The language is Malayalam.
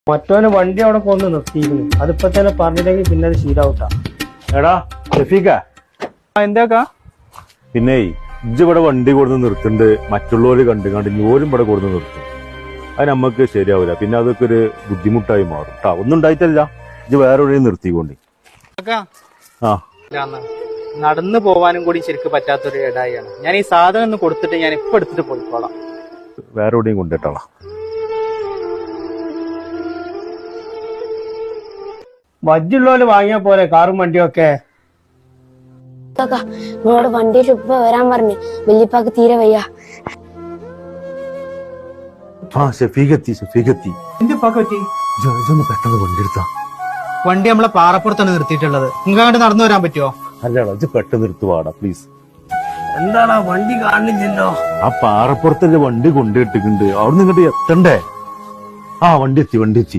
മറ്റോന് വണ്ടി അവിടെ കൊണ്ട് നിർത്തിയിരുന്നു. അതിപ്പോ തന്നെ പറഞ്ഞില്ലെങ്കിൽ പിന്നെ അത് ശീലാവൂട്ടാ. എടാ ഷെഫീക്ക, എന്താക്കാ പിന്നെ ഇജ്ജ് ഇവിടെ വണ്ടി കൊടുന്ന് നിർത്തുന്നുണ്ട്, മറ്റുള്ളവര് കണ്ട് ഓരും ഇവിടെ കൊടുന്ന് നിർത്തും. അത് നമ്മക്ക് ശരിയാവില്ല. പിന്നെ അതൊക്കെ ഒരു ബുദ്ധിമുട്ടായി മാറും കേട്ടാ. ഒന്നും ഉണ്ടായിട്ടല്ല, ഇജ്ജ് വേറെ എവിടെയും നിർത്തിക്കൊണ്ടി. ആ നടന്നു പോവാനും കൂടി ശരിക്കും പറ്റാത്തൊരു ഇടായാണ്. ഞാൻ ഈ സാധനം ഒന്ന് കൊടുത്തിട്ട് ഞാൻ ഇപ്പൊ എടുത്തിട്ട് പോയിക്കോളാം. വേറെ എവിടെയും കൊണ്ടിട്ടാളാ. വജ്ജുള്ളോല് വാങ്ങിയ പോലെ കാറും വണ്ടിയൊക്കെ. നിങ്ങളോട് വണ്ടിയിൽ ഉപ്പ വരാൻ പറഞ്ഞു. വല്യപ്പാക്ക് തീരെ വയ്യ. ആ ഷെഫീഖെത്തി. എന്റെ പറ്റി ഇതൊന്ന് പെട്ടെന്ന് വണ്ടി എടുത്താ. വണ്ടി നമ്മളെ പാറപ്പുറത്താണ് നിർത്തിയിട്ടുള്ളത്. നിങ്ങൾക്ക് അങ്ങോട്ട് നടന്നു വരാൻ പറ്റുമോ? അല്ലടാ, ഇജ്ജ് പെട്ടെന്ന് എടുത്തുവാടാ പ്ലീസ്. എന്താടാ വണ്ടി കാണില്ലല്ലോ? ആ പാറപ്പുറത്തല്ലേ വണ്ടി കൊണ്ടിട്ടിട്ടുണ്ട്, അവിടെ നിന്ന് ഇങ്ങോട്ട് എത്തണ്ടേ? ആ വണ്ടി എത്തി.